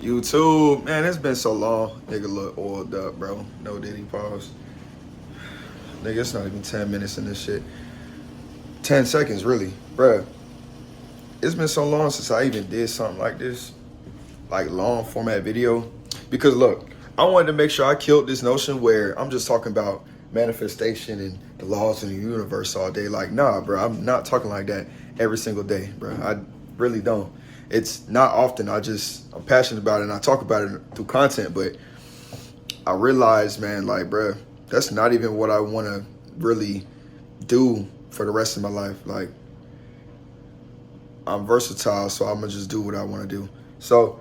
YouTube, man, it's been so long. Nigga look oiled up, bro. No diddy pause. Nigga, it's not even 10 minutes in this shit. 10 seconds, really. Bruh, it's been so long since I even did something like this. Like long format video. Because look, I wanted to make sure I killed this notion where I'm just talking about manifestation and the laws of the universe all day. Like, nah, bro, I'm not talking like that every single day, bro. I really don't. It's not often. I'm passionate about it and I talk about it through content, but I realized, man, like, bro, that's not even what I want to really do for the rest of my life. Like, I'm versatile, so I'm gonna just do what I want to do. So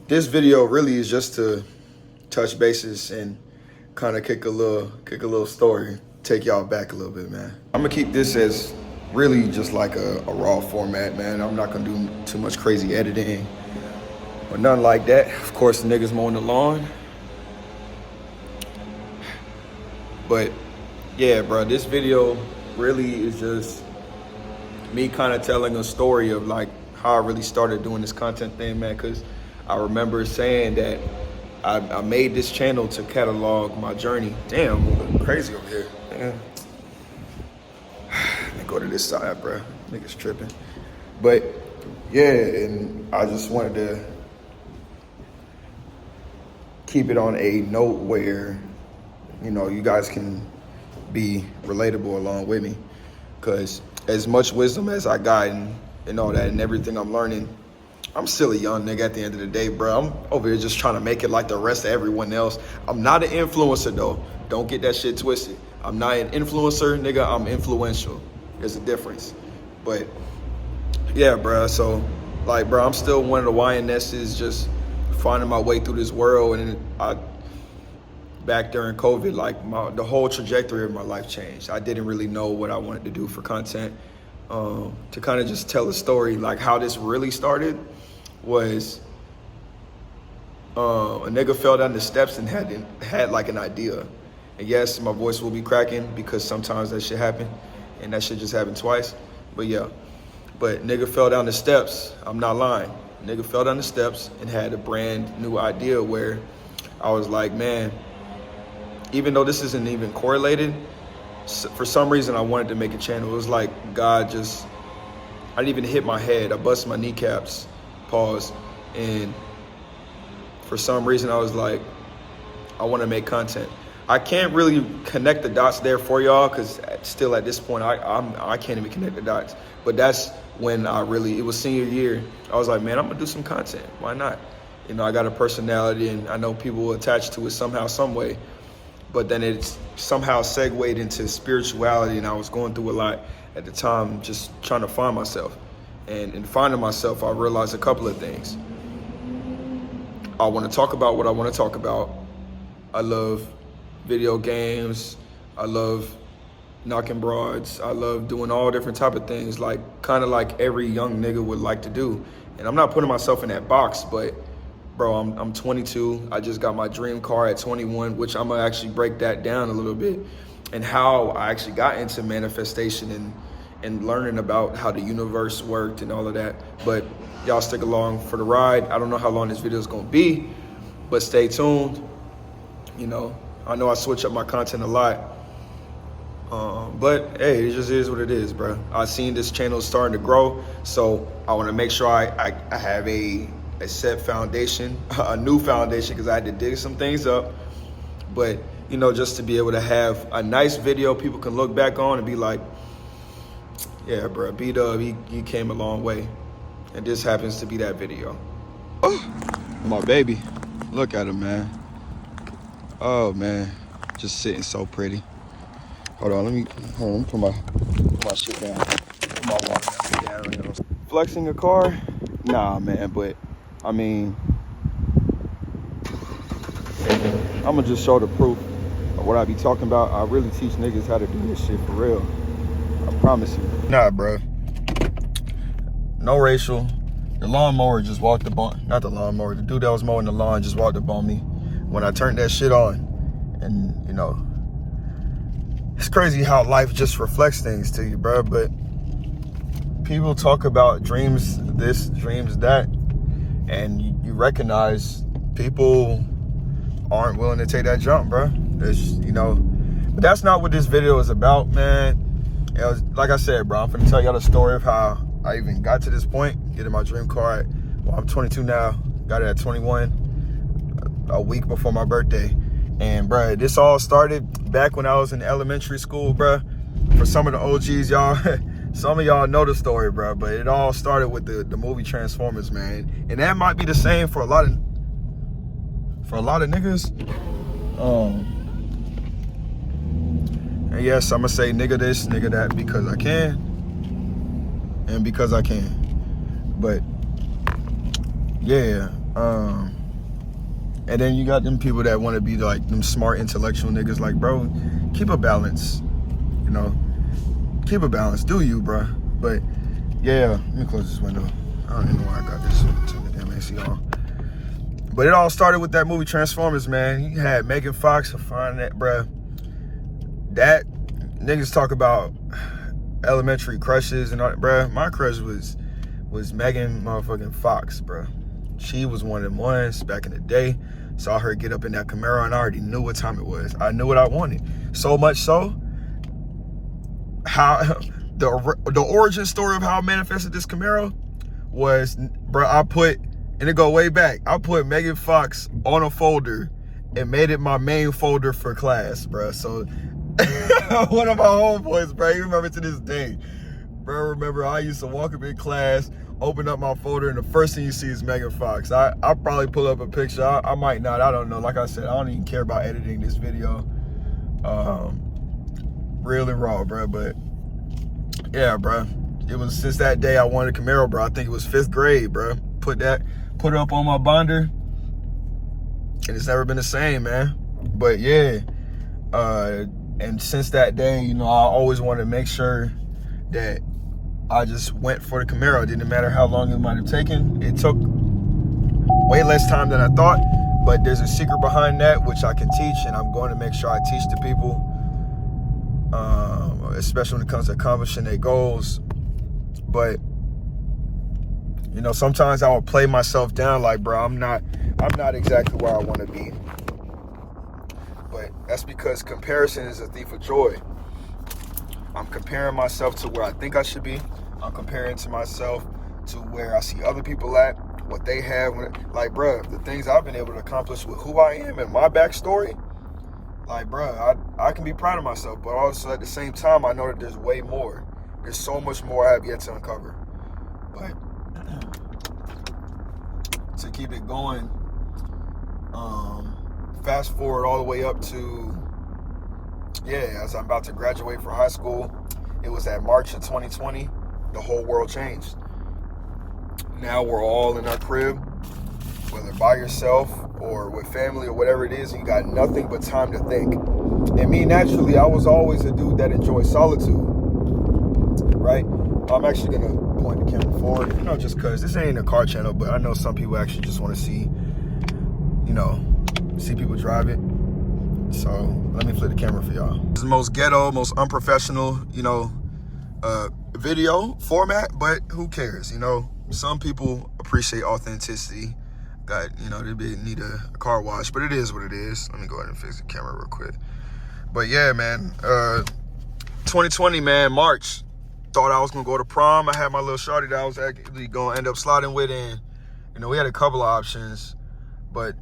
this video really is just to touch bases and kind of kick a little story, take y'all back a little bit, man. I'm gonna keep this as really just like a raw format, man. I'm not gonna do too much crazy editing or nothing like that. Of course, the niggas mowing the lawn. But yeah, bro, this video really is just me kind of telling a story of like how I really started doing this content thing, man, because I remember saying that I made this channel to catalog my journey. Damn, I'm looking crazy over here. Damn. Let me go to this side, bro. Niggas tripping. But yeah, and I just wanted to keep it on a note where, you know, you guys can be relatable along with me. Because as much wisdom as I got and all that and everything I'm learning, I'm still a young nigga at the end of the day, bro. I'm over here just trying to make it like the rest of everyone else. I'm not an influencer, though. Don't get that shit twisted. I'm not an influencer, nigga. I'm influential. There's a difference. But yeah, bro. So, like, bro, I'm still one of the YNS's just finding my way through this world. And back during COVID, like the whole trajectory of my life changed. I didn't really know what I wanted to do for content. To kind of just tell a story, like how this really started was a nigga fell down the steps and had like an idea. And yes, my voice will be cracking because sometimes that shit happen, and that shit just happened twice. But yeah, but nigga fell down the steps. I'm not lying. Nigga fell down the steps and had a brand new idea where I was like, man, even though this isn't even correlated, for some reason I wanted to make a channel. It was like God just, I didn't even hit my head. I busted my kneecaps, pause. And for some reason I was like, I want to make content. I can't really connect the dots there for y'all because still at this point, I can't even connect the dots. But that's when it was senior year. I was like, man, I'm gonna do some content. Why not? You know, I got a personality and I know people will attach to it somehow, some way. But then it's somehow segued into spirituality, and I was going through a lot at the time, just trying to find myself. And in finding myself, I realized a couple of things. I want to talk about what I want to talk about. I love video games. I love knocking broads. I love doing all different type of things, like kind of like every young nigga would like to do. And I'm not putting myself in that box, but bro, I'm 22. I just got my dream car at 21, which I'm gonna actually break that down a little bit and how I actually got into manifestation and learning about how the universe worked and all of that. But y'all stick along for the ride. I don't know how long this video is gonna be, but stay tuned. You know I switch up my content a lot. But hey, it just is what it is, bro. I seen this channel starting to grow, so I wanna make sure I have a set foundation, a new foundation, because I had to dig some things up. But, you know, just to be able to have a nice video people can look back on and be like, yeah, bro, B-Dub, he came a long way. And this happens to be that video. Oh, my baby. Look at him, man. Oh, man. Just sitting so pretty. Hold on, let me put my shit down. Put my water down. You know. Flexing a car? Nah, man, but I mean, I'm gonna just show the proof of what I be talking about. I really teach niggas how to do this shit for real. I promise you. Nah, bro. No racial. The lawnmower just walked up on, not the lawnmower, the dude that was mowing the lawn just walked up on me when I turned that shit on. And, you know, it's crazy how life just reflects things to you, bro. But people talk about dreams this, dreams that. and you recognize people aren't willing to take that jump, bro. It's, but that's not what this video is about, man. It was, like I said, bro, I'm finna tell y'all the story of how I even got to this point, getting my dream car. Well, I'm 22 now, got it at 21, a week before my birthday. And, bro, this all started back when I was in elementary school, bro. For some of the OGs, y'all, some of y'all know the story, bro, but it all started with the movie Transformers, man. And that might be the same for a lot of niggas. And yes, I'm gonna say nigga this, nigga that, because I can, and because I can. But yeah, and then you got them people that want to be like them smart intellectual niggas. Like, bro, keep a balance, keep a balance. Do you, bro? But yeah, let me close this window. I don't even know why I got this. Turn the damn AC on. But it all started with that movie Transformers, man. You had Megan Fox, find that, bruh. That, niggas talk about elementary crushes and all that, bruh. My crush was Megan motherfucking Fox, bruh. She was one of them ones back in the day. Saw her get up in that Camaro and I already knew what time it was. I knew what I wanted. So much so, how the origin story of how I manifested this Camaro was, bruh, and it go way back, I put Megan Fox on a folder and made it my main folder for class, bro. So one of my homeboys, bro, you remember to this day, bro, remember I used to walk up in class, open up my folder, and the first thing you see is Megan Fox. I'll probably pull up a picture. I might not, I don't know. Like I said, I don't even care about editing this video. Real and raw, bro. But yeah, bro, it was since that day I wanted a Camaro, bro. I think it was 5th grade, bro. Put it up on my bonder, and it's never been the same, man. But yeah, and since that day, I always wanted to make sure that I just went for the Camaro. It didn't matter how long it might have taken. It took way less time than I thought, but there's a secret behind that which I can teach, and I'm going to make sure I teach the people, especially when it comes to accomplishing their goals. But sometimes I would play myself down like, bro, I'm not exactly where I want to be. But that's because comparison is a thief of joy. I'm comparing myself to where I think I should be. I'm comparing to myself to where I see other people at, what they have. Like, bro, the things I've been able to accomplish with who I am and my backstory, like, bro, I can be proud of myself. But also at the same time, I know that there's way more. There's so much more I have yet to uncover. But to keep it going, fast forward all the way up to, as I'm about to graduate from high school, it was that March of 2020, the whole world changed. Now we're all in our crib, whether by yourself or with family or whatever it is, and you got nothing but time to think. And me, naturally, I was always a dude that enjoyed solitude, right? I'm actually gonna point the camera forward, just cause this ain't a car channel, but I know some people actually just want to see, see people drive it. So let me flip the camera for y'all. This is the most ghetto, most unprofessional, video format, but who cares? Some people appreciate authenticity. They need a car wash, but it is what it is. Let me go ahead and fix the camera real quick. But yeah, man, 2020, man, March. Thought I was gonna go to prom. I had my little shorty that I was actually gonna end up sliding with, and we had a couple of options, but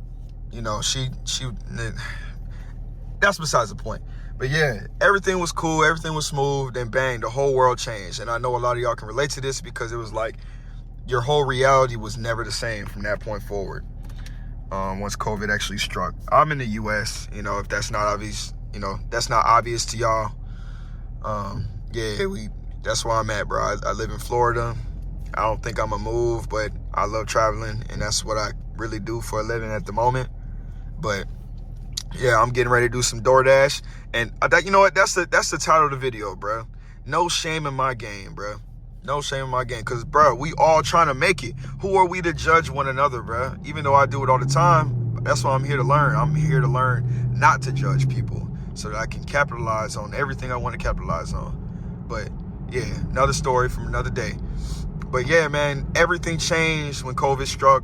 she that's besides the point. But yeah, everything was cool, everything was smooth, then bang, the whole world changed. And I know a lot of y'all can relate to this because it was like your whole reality was never the same from that point forward. Once COVID actually struck. I'm in the US, if that's not obvious, that's not obvious to y'all. That's where I'm at, bro. I live in Florida. I don't think I'm gonna move, but I love traveling, and that's what I really do for a living at the moment. But yeah, I'm getting ready to do some DoorDash, and I thought, that's the title of the video, bro. No shame in my game, bro. No shame in my game, cause bro, we all trying to make it. Who are we to judge one another, bro? Even though I do it all the time, that's why I'm here to learn. I'm here to learn not to judge people, so that I can capitalize on everything I want to capitalize on. But yeah, another story from another day. But yeah, man, everything changed when COVID struck.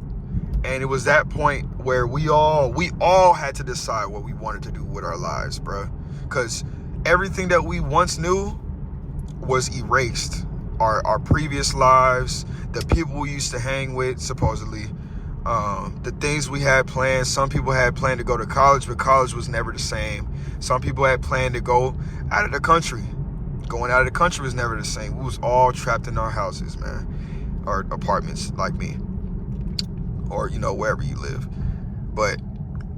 And it was that point where we all had to decide what we wanted to do with our lives, bro. Because everything that we once knew was erased. Our previous lives, the people we used to hang with, supposedly, the things we had planned. Some people had planned to go to college, but college was never the same. Some people had planned to go out of the country. Going out of the country was never the same. We was all trapped in our houses, man, or apartments, like me, or wherever you live. But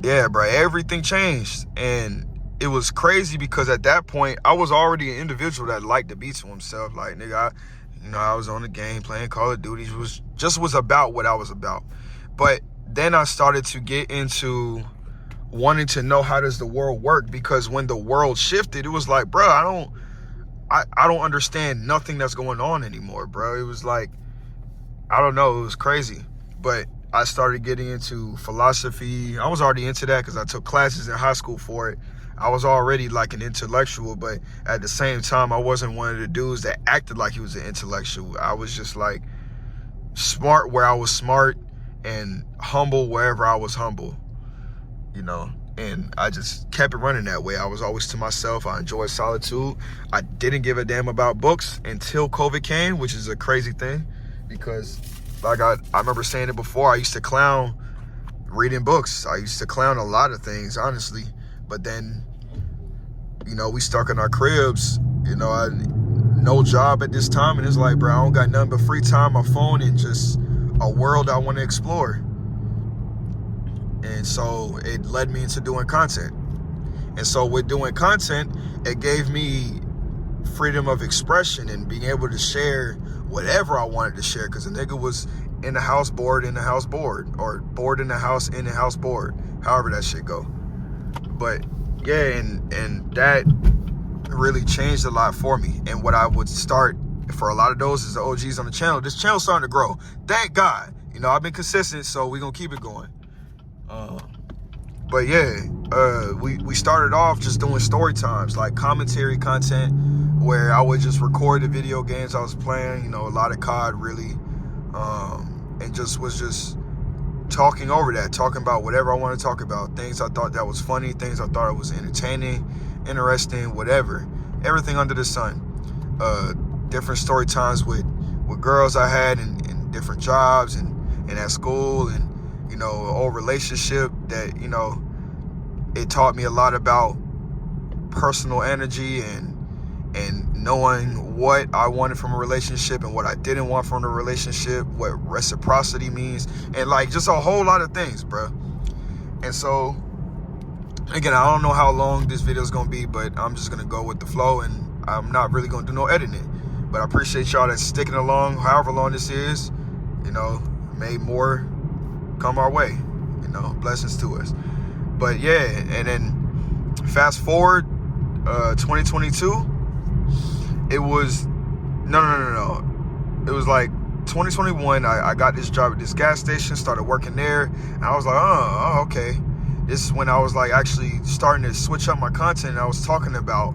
yeah, bro, everything changed, and it was crazy because at that point I was already an individual that liked to be to himself. Like, nigga, I was on the game playing Call of Duty. Was about what I was about. But then I started to get into wanting to know, how does the world work? Because when the world shifted, it was like, bro, I don't understand nothing that's going on anymore, bro. It was like, I don't know, it was crazy. But I started getting into philosophy. I was already into that because I took classes in high school for it. I was already like an intellectual, but at the same time, I wasn't one of the dudes that acted like he was an intellectual. I was just like smart where I was smart and humble wherever I was humble, and I just kept it running that way. I was always to myself. I enjoyed solitude. I didn't give a damn about books until COVID came, which is a crazy thing because, like I remember saying it before, I used to clown reading books. I used to clown a lot of things, honestly. But then, we stuck in our cribs, I no job at this time. And it's like, bro, I don't got nothing but free time, my phone, and just a world I want to explore. And so it led me into doing content. And so with doing content, it gave me freedom of expression and being able to share whatever I wanted to share. Because a nigga was in the house bored, or bored in the house bored, however that shit go. But yeah, and that really changed a lot for me. And what I would start for a lot of those is the OGs on the channel. This channel's starting to grow. Thank God. I've been consistent, so we're going to keep it going. But yeah, we started off just doing story times, like commentary content, where I would just record the video games I was playing, a lot of COD, really, and was talking over that, talking about whatever I want to talk about, things I thought that was funny, things I thought it was entertaining, interesting, whatever, everything under the sun. Different story times with girls I had in different jobs and at school, and a whole relationship that it taught me a lot about personal energy and knowing what I wanted from a relationship and what I didn't want from a relationship, what reciprocity means, and like just a whole lot of things, bro. And so again, I don't know how long this video is gonna be, but I'm just gonna go with the flow, and I'm not really gonna do no editing. But I appreciate y'all that's sticking along, however long this is. May more come our way. Blessings to us. But yeah, and then fast forward 2022, it was no. It was like 2021, I got this job at this gas station, started working there, and I was like, oh, okay. This is when I was like actually starting to switch up my content, and I was talking about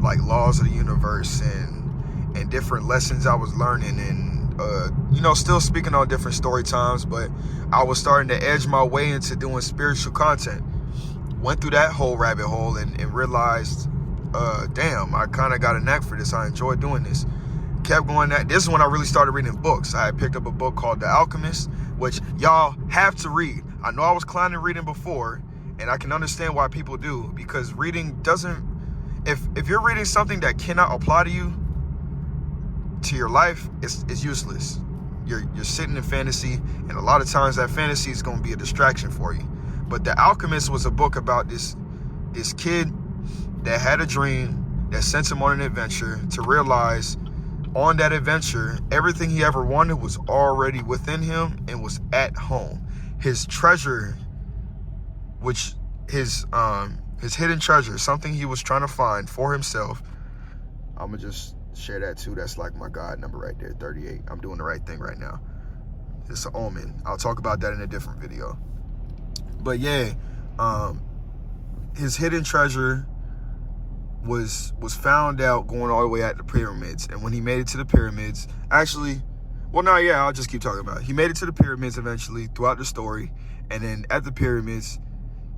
like laws of the universe and different lessons I was learning, and still speaking on different story times, but I was starting to edge my way into doing spiritual content. Went through that whole rabbit hole and realized, damn, I kind of got a knack for this. I enjoy doing this. Kept going that. This is when I really started reading books. I had picked up a book called The Alchemist, which y'all have to read. I know I was clowning reading before, and I can understand why people do, because reading doesn't, if you're reading something that cannot apply to you, to your life, it's useless. You're sitting in fantasy, and a lot of times that fantasy is going to be a distraction for you. But The Alchemist was a book about this kid that had a dream that sent him on an adventure to realize on that adventure everything he ever wanted was already within him and was at home. His treasure, which his hidden treasure, something he was trying to find for himself. I'm gonna just share that too. That's like my God number right there, 38. I'm doing the right thing right now. It's an omen. I'll talk about that in a different video. But yeah, his hidden treasure was found out going all the way at the pyramids. And when he made it to the pyramids, actually, Well, no, yeah, I'll just keep talking about it. He made it to the pyramids eventually throughout the story. And then at the pyramids,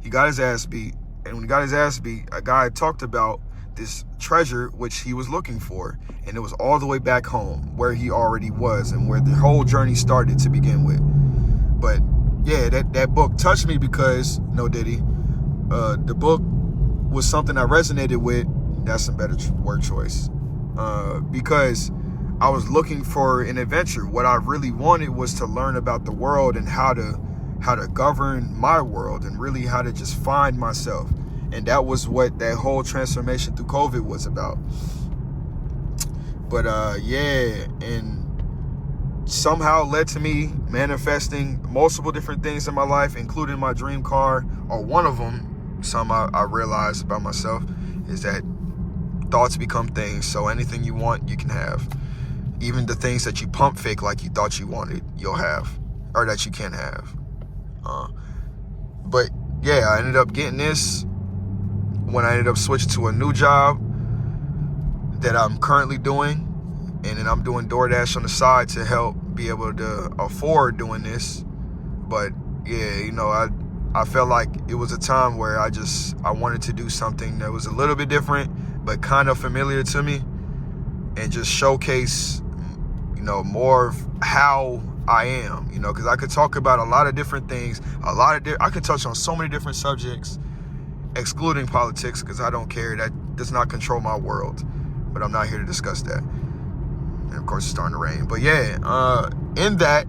he got his ass beat. And when he got his ass beat, a guy talked about this treasure which he was looking for. And it was all the way back home where he already was and where the whole journey started to begin with. But yeah, that book touched me because, no Diddy, the book was something I resonated with. That's a better word choice. Because I was looking for an adventure. What I really wanted was to learn about the world and how to govern my world and really how to just find myself. And that was what that whole transformation through COVID was about. But yeah, and somehow led to me manifesting multiple different things in my life, including my dream car, or one of them. Some I realized about myself is that thoughts become things. So anything you want, you can have. Even the things that you pump fake like you thought you wanted, you'll have, or that you can have. But yeah, I ended up getting this when I ended up switching to a new job that I'm currently doing. And then I'm doing DoorDash on the side to help be able to afford doing this. But yeah, you know, I felt like it was a time where I wanted to do something that was a little bit different, but kind of familiar to me, and just showcase, you know, more of how I am, you know, because I could talk about a lot of different things, I could touch on so many different subjects, excluding politics, because I don't care. That does not control my world. But I'm not here to discuss that. And of course, it's starting to rain. But yeah, in that,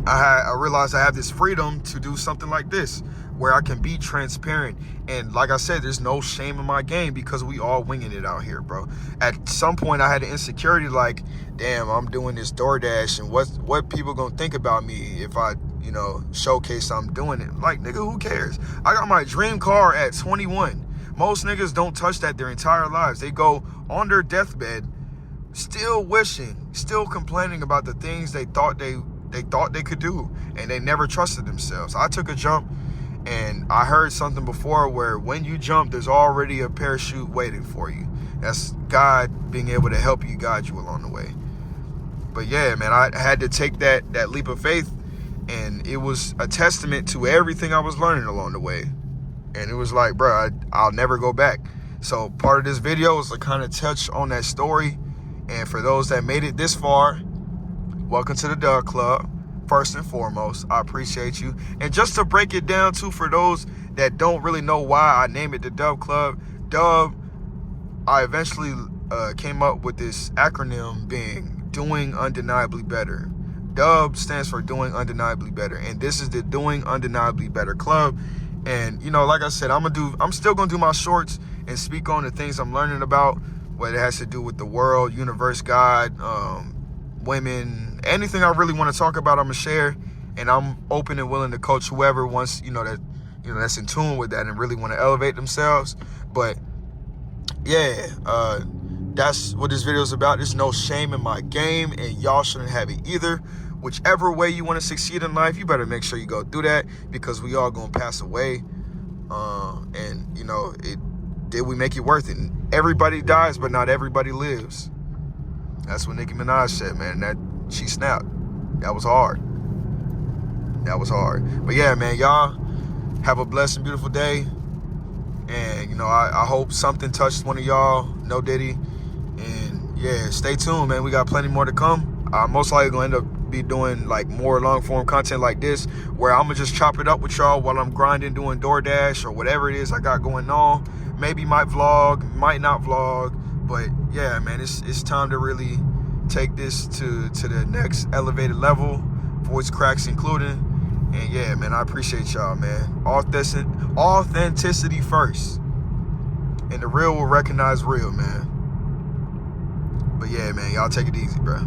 I realized I have this freedom to do something like this, where I can be transparent. And like I said, there's no shame in my game because we all winging it out here, bro. At some point, I had an insecurity like, damn, I'm doing this DoorDash, and what people gonna think about me if I, you know, showcase I'm doing it? Like, nigga, who cares? I got my dream car at 21. Most niggas don't touch that their entire lives. They go on their deathbed still wishing, still complaining about the things they thought they could do, and they never trusted themselves. I took a jump, and I heard something before where when you jump, there's already a parachute waiting for you. That's God being able to help you, guide you along the way. But yeah, man, I had to take that leap of faith, and it was a testament to everything I was learning along the way. And it was like, bro, I'll never go back. So part of this video is to kind of touch on that story. And for those that made it this far, welcome to the Dub Club. First and foremost, I appreciate you. And just to break it down too, for those that don't really know why I named it the Dub Club, Dub, I eventually came up with this acronym being Doing Undeniably Better. Dub stands for Doing Undeniably Better. And this is the Doing Undeniably Better Club. And, you know, like I said, I'm still going to do my shorts and speak on the things I'm learning about, whether it has to do with the world, universe, God, women, anything I really want to talk about, I'm going to share. And I'm open and willing to coach whoever wants, that's in tune with that and really want to elevate themselves. But yeah, that's what this video is about. There's no shame in my game, and y'all shouldn't have it either. Whichever way you want to succeed in life, you better make sure you go through that, because we all gonna pass away. And you know, did we make it worth it? Everybody dies, but not everybody lives. That's what Nicki Minaj said, man. She snapped. That was hard. But yeah, man, y'all have a blessed and beautiful day. And you know, I hope something touched one of y'all. No Diddy. And yeah, stay tuned, man. We got plenty more to come. I'm most likely gonna end up be doing like more long form content like this, where I'm gonna just chop it up with y'all while I'm grinding, doing DoorDash or whatever it is I got going on. Maybe might vlog, might not vlog, but yeah, man, it's time to really take this to the next elevated level, voice cracks including. And yeah, man, I appreciate y'all, man. Authenticity first, and the real will recognize real, man. But yeah, man, y'all take it easy, bro.